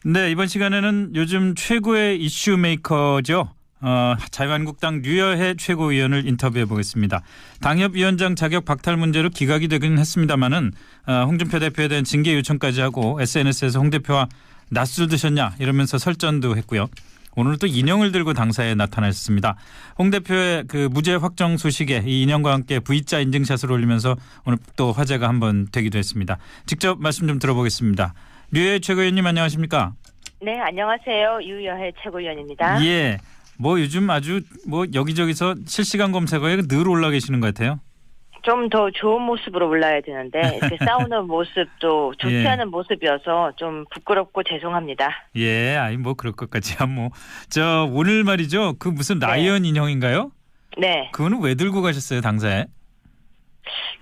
네, 이번 시간에는 요즘 최고의 이슈 메이커죠. 자유한국당 류여해 최고위원을 인터뷰해 보겠습니다. 당협위원장 자격 박탈 문제로 기각이 되긴 했습니다마는 홍준표 대표에 대한 징계 요청까지 하고 SNS에서 홍 대표와 낯술 드셨냐 이러면서 설전도 했고요. 오늘 또 인형을 들고 당사에 나타났습니다. 홍 대표의 그 무죄 확정 소식에 이 인형과 함께 V자 인증샷을 올리면서 오늘 또 화제가 한번 되기도 했습니다. 직접 말씀 좀 들어보겠습니다. 류여해 최고위원님 안녕하십니까? 네, 안녕하세요. 유여해 최고위원입니다. 예, 뭐 요즘 아주 뭐 여기저기서 실시간 검색어에 늘 올라 계시는 것 같아요. 좀 더 좋은 모습으로 올라야 되는데 이렇게 싸우는 모습도 좋지 예. 않은 모습이어서 좀 부끄럽고 죄송합니다. 예, 아니 뭐 그럴 것까지야 뭐. 저 오늘 말이죠. 그 무슨 라이언 인형인가요? 네, 그거는 왜 들고 가셨어요 당사에?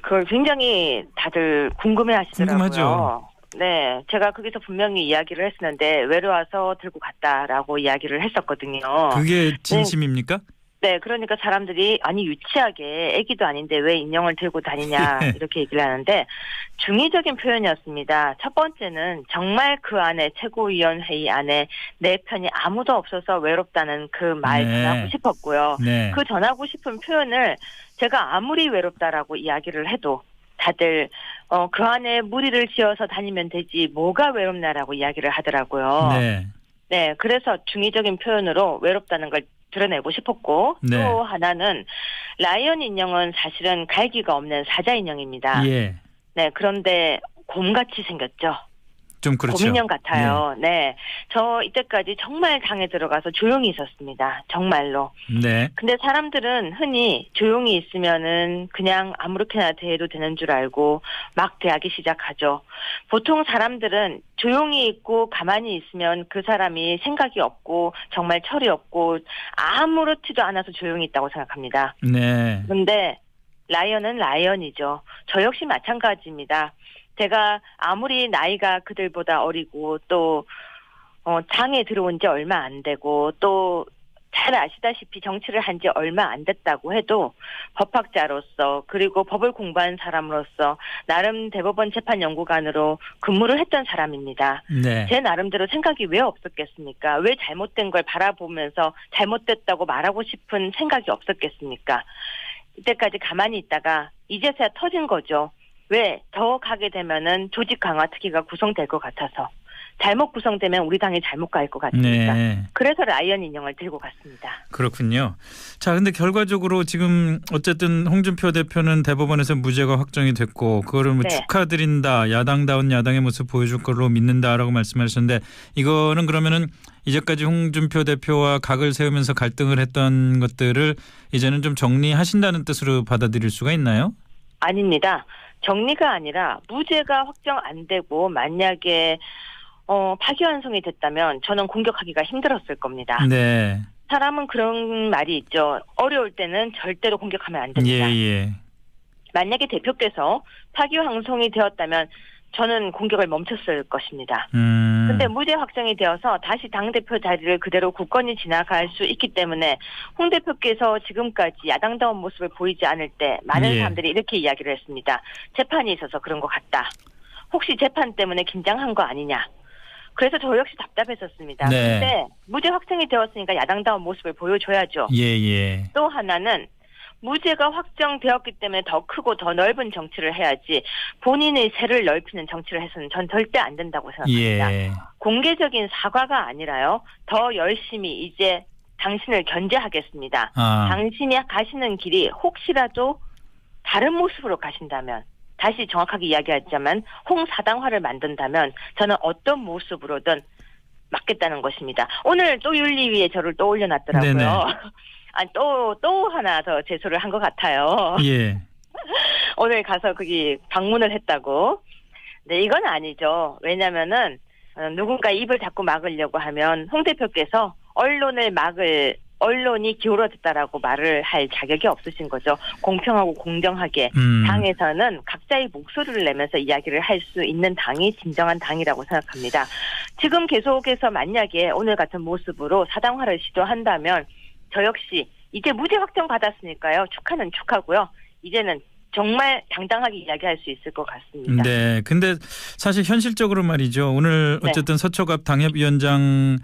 그걸 굉장히 다들 궁금해하시더라고요. 궁금하죠. 네, 제가 거기서 분명히 이야기를 했었는데 외로워서 들고 갔다라고 이야기를 했었거든요. 그게 진심입니까? 네, 그러니까 사람들이 아니 유치하게 애기도 아닌데 왜 인형을 들고 다니냐 이렇게 얘기를 하는데 중의적인 표현이었습니다. 첫 번째는 정말 그 안에 최고위원회의 안에 내 편이 아무도 없어서 외롭다는 그 말 네. 전하고 싶었고요. 네. 그 전하고 싶은 표현을 제가 아무리 외롭다라고 이야기를 해도 다들 그 안에 무리를 지어서 다니면 되지 뭐가 외롭나라고 이야기를 하더라고요. 네. 네, 그래서 중의적인 표현으로 외롭다는 걸 드러내고 싶었고 네. 또 하나는 라이언 인형은 사실은 갈기가 없는 사자 인형입니다. 예. 네, 그런데 곰같이 생겼죠. 좀 그렇죠. 곰인형 같아요. 네, 저 이때까지 정말 당에 들어가서 조용히 있었습니다. 정말로. 네. 근데 사람들은 흔히 조용히 있으면은 그냥 아무렇게나 대해도 되는 줄 알고 막 대하기 시작하죠. 보통 사람들은 조용히 있고 가만히 있으면 그 사람이 생각이 없고 정말 철이 없고 아무렇지도 않아서 조용히 있다고 생각합니다. 네. 그런데 라이언은 라이언이죠. 저 역시 마찬가지입니다. 제가 아무리 나이가 그들보다 어리고 또 당에 들어온 지 얼마 안 되고 또 잘 아시다시피 정치를 한 지 얼마 안 됐다고 해도 법학자로서 그리고 법을 공부한 사람으로서 나름 대법원 재판연구관으로 근무를 했던 사람입니다. 네. 제 나름대로 생각이 왜 없었겠습니까? 왜 잘못된 걸 바라보면서 잘못됐다고 말하고 싶은 생각이 없었겠습니까? 이때까지 가만히 있다가 이제서야 터진 거죠. 왜? 더 가게 되면은 조직 강화 특위가 구성될 것 같아서. 잘못 구성되면 우리 당이 잘못 갈 것 같으니까. 네. 그래서 라이언 인형을 들고 갔습니다. 그렇군요. 자, 근데 결과적으로 지금 어쨌든 홍준표 대표는 대법원에서 무죄가 확정이 됐고 그거를 뭐 네. 축하드린다. 야당다운 야당의 모습 보여줄 걸로 믿는다라고 말씀하셨는데 이거는 그러면은 이제까지 홍준표 대표와 각을 세우면서 갈등을 했던 것들을 이제는 좀 정리하신다는 뜻으로 받아들일 수가 있나요? 아닙니다. 정리가 아니라 무죄가 확정 안 되고 만약에 파기환송이 됐다면 저는 공격하기가 힘들었을 겁니다. 네. 사람은 그런 말이 있죠. 어려울 때는 절대로 공격하면 안 됩니다. 예. 만약에 대표께서 파기환송이 되었다면 저는 공격을 멈췄을 것입니다. 근데 무죄 확정이 되어서 다시 당대표 자리를 그대로 굳건히 지나갈 수 있기 때문에 홍 대표께서 지금까지 야당다운 모습을 보이지 않을 때 많은 예. 사람들이 이렇게 이야기를 했습니다. 재판이 있어서 그런 것 같다. 혹시 재판 때문에 긴장한 거 아니냐. 그래서 저 역시 답답했었습니다. 네. 근데 무죄 확정이 되었으니까 야당다운 모습을 보여줘야죠. 예. 또 하나는 무죄가 확정되었기 때문에 더 크고 더 넓은 정치를 해야지 본인의 세를 넓히는 정치를 해서는 전 절대 안 된다고 생각합니다. 예. 공개적인 사과가 아니라요. 더 열심히 이제 당신을 견제하겠습니다. 당신이 가시는 길이 혹시라도 다른 모습으로 가신다면 다시 정확하게 이야기하자면 홍사당화를 만든다면 저는 어떤 모습으로든 막겠다는 것입니다. 오늘 또 윤리위에 저를 또 올려놨더라고요. 네네. 아니 또 하나 더 제소를 한 것 같아요. 예. 오늘 가서 거기 방문을 했다고. 네, 이건 아니죠. 왜냐면은 누군가 입을 자꾸 막으려고 하면 홍 대표께서 언론이 기울어졌다라고 말을 할 자격이 없으신 거죠. 공평하고 공정하게 당에서는 각자의 목소리를 내면서 이야기를 할 수 있는 당이 진정한 당이라고 생각합니다. 지금 계속해서 만약에 오늘 같은 모습으로 사당화를 시도한다면 저 역시 이제 무죄 확정 받았으니까요. 축하는 축하고요. 이제는 정말 당당하게 이야기할 수 있을 것 같습니다. 네. 근데 사실 현실적으로 말이죠. 오늘 어쨌든 서초갑 당협위원장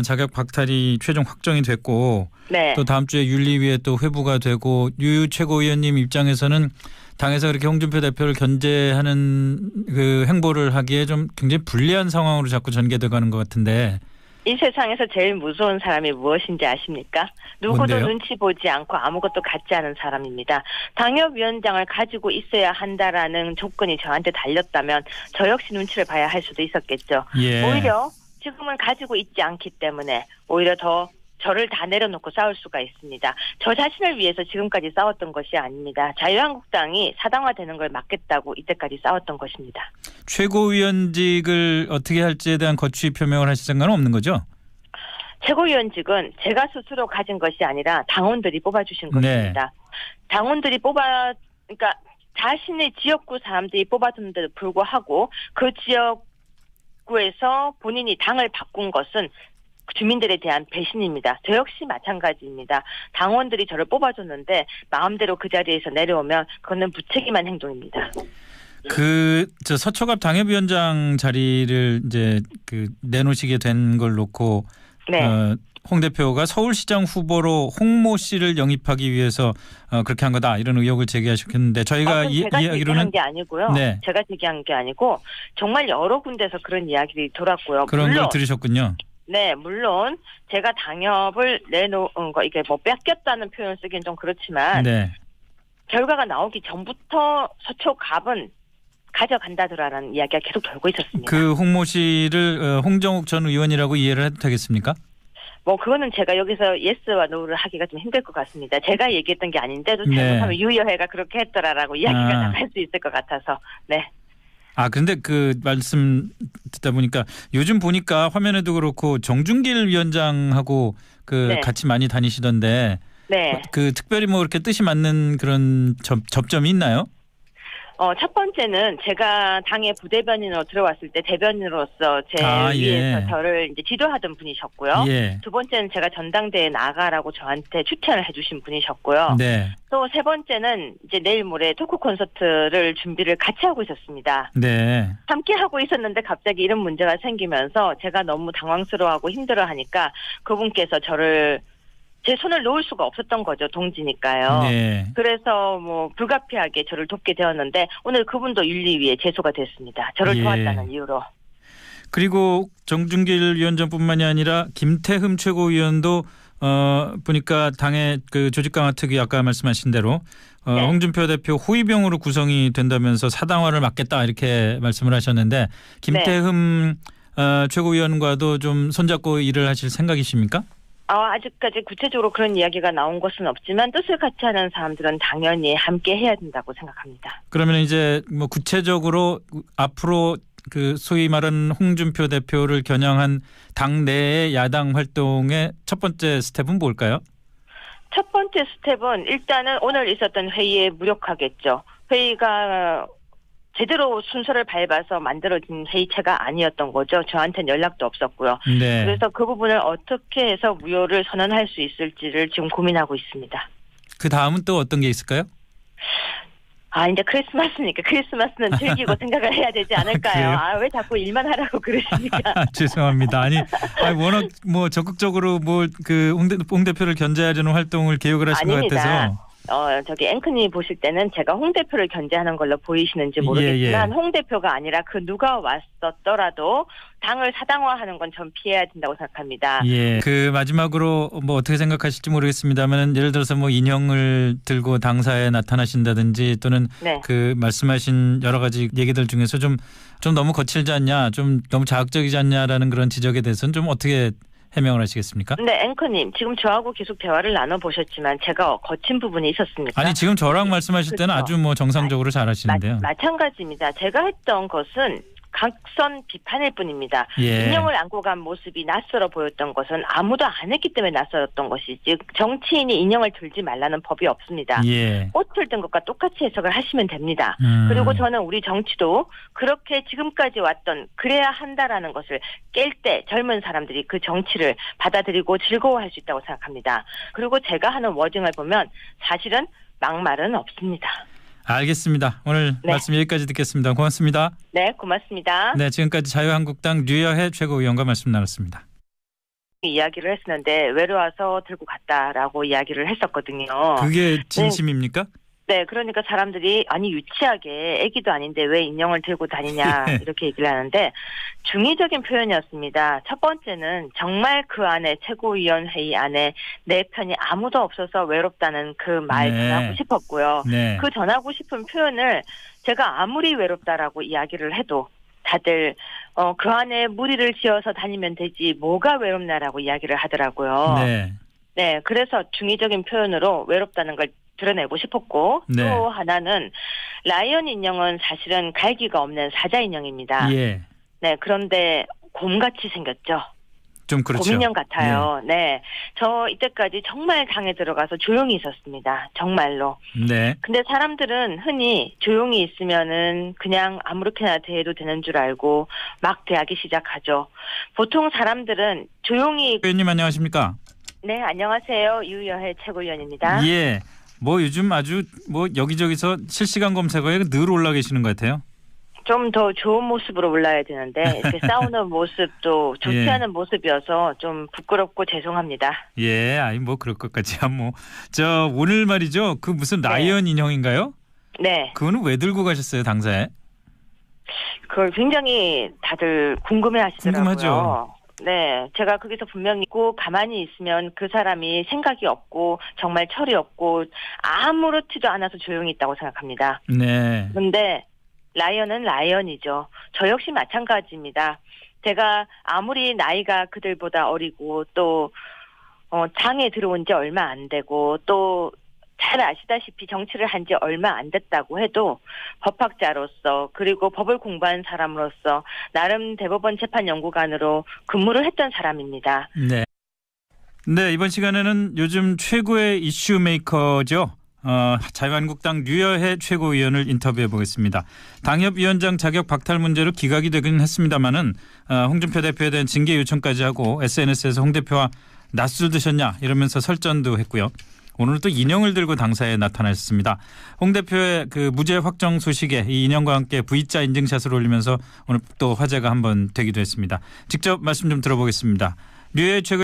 자격 박탈이 최종 확정이 됐고 네. 또 다음 주에 윤리위에 또 회부가 되고 유 최고위원님 입장에서는 당에서 그렇게 홍준표 대표를 견제하는 그 행보를 하기에 좀 굉장히 불리한 상황으로 자꾸 전개돼 가는 것 같은데. 이 세상에서 제일 무서운 사람이 무엇인지 아십니까? 누구도 뭔데요? 눈치 보지 않고 아무것도 갖지 않은 사람입니다. 당협위원장을 가지고 있어야 한다라는 조건이 저한테 달렸다면 저 역시 눈치를 봐야 할 수도 있었겠죠. 예. 오히려 지금은 가지고 있지 않기 때문에 오히려 더 저를 다 내려놓고 싸울 수가 있습니다. 저 자신을 위해서 지금까지 싸웠던 것이 아닙니다. 자유한국당이 사당화되는 걸 막겠다고 이때까지 싸웠던 것입니다. 최고위원직을 어떻게 할지에 대한 거취 표명을 하실 생각은 없는 거죠? 최고위원직은 제가 스스로 가진 것이 아니라 당원들이 뽑아주신 것입니다. 당원들이 그러니까 자신의 지역구 사람들이 뽑아줬는데도 불구하고 그 지역구에서 본인이 당을 바꾼 것은 주민들에 대한 배신입니다. 저 역시 마찬가지입니다. 당원들이 저를 뽑아줬는데 마음대로 그 자리에서 내려오면 그거는 무책임한 행동입니다. 저 서초갑 당협위원장 자리를 이제 내놓으시게 된 걸 놓고 네. 홍 대표가 서울시장 후보로 홍모 씨를 영입하기 위해서 그렇게 한 거다 이런 의혹을 제기하셨는데 저희가 제가 이야기로는 제기한 게 아니고요. 네. 제가 제기한 게 아니고 정말 여러 군데서 그런 이야기들이 돌았고요. 그런 물론 걸 들으셨군요. 네, 물론 제가 당협을 내놓은 거 이게 뭐 뺏겼다는 표현 쓰기는 좀 그렇지만 네. 결과가 나오기 전부터 서초갑은 가져간다더라라는 이야기가 계속 돌고 있었습니다. 그 홍모 씨를 홍정욱 전 의원이라고 이해를 해도 되겠습니까? 뭐 그거는 제가 여기서 예스와 노를 하기가 좀 힘들 것 같습니다. 제가 얘기했던 게 아닌데도 네. 잘못하면 유여해가 그렇게 했더라라고 이야기가 나갈 수 있을 것 같아서 네. 근데 그 말씀 듣다 보니까 요즘 보니까 화면에도 그렇고 정준길 위원장하고 네. 같이 많이 다니시던데 네. 특별히 뭐 이렇게 뜻이 맞는 그런 접점이 있나요? 첫 번째는 제가 당의 부대변인으로 들어왔을 때 대변인으로서 제 위에서 저를 이제 지도하던 분이셨고요. 예. 두 번째는 제가 전당대회에 나가라고 저한테 추천을 해주신 분이셨고요. 네. 또 세 번째는 이제 내일 모레 토크 콘서트를 준비를 같이 하고 있었습니다. 네. 함께 하고 있었는데 갑자기 이런 문제가 생기면서 제가 너무 당황스러워하고 힘들어하니까 그분께서 제 손을 놓을 수가 없었던 거죠. 동지니까요. 네. 그래서 뭐 불가피하게 저를 돕게 되었는데 오늘 그분도 윤리위에 제소가 됐습니다. 저를 도왔다는 이유로. 그리고 정준길 위원장뿐만이 아니라 김태흠 최고위원도 보니까 당의 그 조직강화특위 아까 말씀하신 대로 네. 홍준표 대표 호위병으로 구성이 된다면서 사당화를 막겠다 이렇게 말씀을 하셨는데 김태흠 최고위원과도 좀 손잡고 일을 하실 생각이십니까? 아직까지 구체적으로 그런 이야기가 나온 것은 없지만 뜻을 같이 하는 사람들은 당연히 함께 해야 된다고 생각합니다. 그러면 이제 뭐 구체적으로 앞으로 그 소위 말하는 홍준표 대표를 겨냥한 당 내의 야당 활동의 첫 번째 스텝은 뭘까요? 첫 번째 스텝은 일단은 오늘 있었던 회의에 무력하겠죠. 회의가 제대로 순서를 밟아서 만들어진 회의체가 아니었던 거죠. 저한테는 연락도 없었고요. 네. 그래서 그 부분을 어떻게 해서 무효를 선언할 수 있을지를 지금 고민하고 있습니다. 그 다음은 또 어떤 게 있을까요? 이제 크리스마스니까 크리스마스는 즐기고 생각을 해야 되지 않을까요? 왜 자꾸 일만 하라고 그러십니까? 죄송합니다. 아니 워낙 뭐 적극적으로 홍 대표를 견제하려는 활동을 계획을 하신 것 같아서. 저기 앵커님 보실 때는 제가 홍 대표를 견제하는 걸로 보이시는지 모르겠지만 홍 대표가 아니라 그 누가 왔었더라도 당을 사당화하는 건 전 피해야 된다고 생각합니다. 예. 그 마지막으로 뭐 어떻게 생각하실지 모르겠습니다만 예를 들어서 뭐 인형을 들고 당사에 나타나신다든지 또는 그 말씀하신 여러 가지 얘기들 중에서 좀 너무 거칠지 않냐, 좀 너무 자극적이지 않냐라는 그런 지적에 대해서는 좀 어떻게 해명을 하시겠습니까? 네, 앵커님 지금 저하고 계속 대화를 나눠보셨지만 제가 거친 부분이 있었습니까? 아니 지금 저랑 말씀하실 때는 아주 뭐 정상적으로 잘 하시는데요. 마찬가지입니다. 제가 했던 것은 각선 비판일 뿐입니다. 예. 인형을 안고 간 모습이 낯설어 보였던 것은 아무도 안 했기 때문에 낯설었던 것이지 정치인이 인형을 들지 말라는 법이 없습니다. 예. 옷을 든 것과 똑같이 해석을 하시면 됩니다. 그리고 저는 우리 정치도 그렇게 지금까지 왔던 그래야 한다라는 것을 깰 때 젊은 사람들이 그 정치를 받아들이고 즐거워할 수 있다고 생각합니다. 그리고 제가 하는 워딩을 보면 사실은 막말은 없습니다. 알겠습니다. 오늘 네. 말씀 여기까지 듣겠습니다. 고맙습니다. 네, 고맙습니다. 네, 지금까지 자유한국당 류여해 최고위원과 말씀 나눴습니다. 이야기를 했었는데 외로워서 들고 갔다라고 이야기를 했었거든요. 그게 진심입니까? 네, 그러니까 사람들이 아니 유치하게 애기도 아닌데 왜 인형을 들고 다니냐 이렇게 얘기를 하는데 중의적인 표현이었습니다. 첫 번째는 정말 그 안에 최고위원회의 안에 내 편이 아무도 없어서 외롭다는 그 말 네. 전하고 싶었고요. 네. 그 전하고 싶은 표현을 제가 아무리 외롭다라고 이야기를 해도 다들 그 안에 무리를 지어서 다니면 되지 뭐가 외롭나라고 이야기를 하더라고요. 네. 네, 그래서 중의적인 표현으로 외롭다는 걸 드러내고 싶었고 네. 또 하나는 라이언 인형은 사실은 갈기가 없는 사자 인형입니다. 예. 네, 그런데 곰같이 생겼죠. 좀 그렇죠. 곰인형 같아요. 네, 저 이때까지 정말 당에 들어가서 조용히 있었습니다. 정말로. 네. 근데 사람들은 흔히 조용히 있으면은 그냥 아무렇게나 대해도 되는 줄 알고 막 대하기 시작하죠. 보통 사람들은 조용히 의원님 안녕하십니까? 네, 안녕하세요. 유여해 최고위원입니다. 예. 뭐 요즘 아주 뭐 여기저기서 실시간 검색어에 늘 올라 계시는 것 같아요. 좀 더 좋은 모습으로 올라야 되는데 이렇게 싸우는 모습도 좋지 예. 않은 모습이어서 좀 부끄럽고 죄송합니다. 예, 아니 뭐 그럴 것까지야 뭐. 저 오늘 말이죠. 그 무슨 라이언 인형인가요? 네, 그거는 왜 들고 가셨어요, 당사에? 그걸 굉장히 다들 궁금해하시더라고요. 궁금하죠. 네, 제가 거기서 분명히 있고 가만히 있으면 그 사람이 생각이 없고 정말 철이 없고 아무렇지도 않아서 조용히 있다고 생각합니다. 네. 그런데 라이언은 라이언이죠. 저 역시 마찬가지입니다. 제가 아무리 나이가 그들보다 어리고 또 당에 들어온 지 얼마 안 되고 또 잘 아시다시피 정치를 한 지 얼마 안 됐다고 해도 법학자로서 그리고 법을 공부한 사람으로서 나름 대법원 재판연구관으로 근무를 했던 사람입니다. 네. 네, 이번 시간에는 요즘 최고의 이슈 메이커죠. 자유한국당 류여해 최고위원을 인터뷰해 보겠습니다. 당협위원장 자격 박탈 문제로 기각이 되긴 했습니다마는 홍준표 대표에 대한 징계 요청까지 하고 SNS에서 홍 대표와 낯술 드셨냐 이러면서 설전도 했고요. 오늘 또 인형을 들고 당사에 나타났습니다. 홍 대표의 그 무죄 확정 소식에 이 인형과 함께 V자 인증샷을 올리면서 오늘 또 화제가 한번 되기도 했습니다. 직접 말씀 좀 들어보겠습니다. 류여해 최고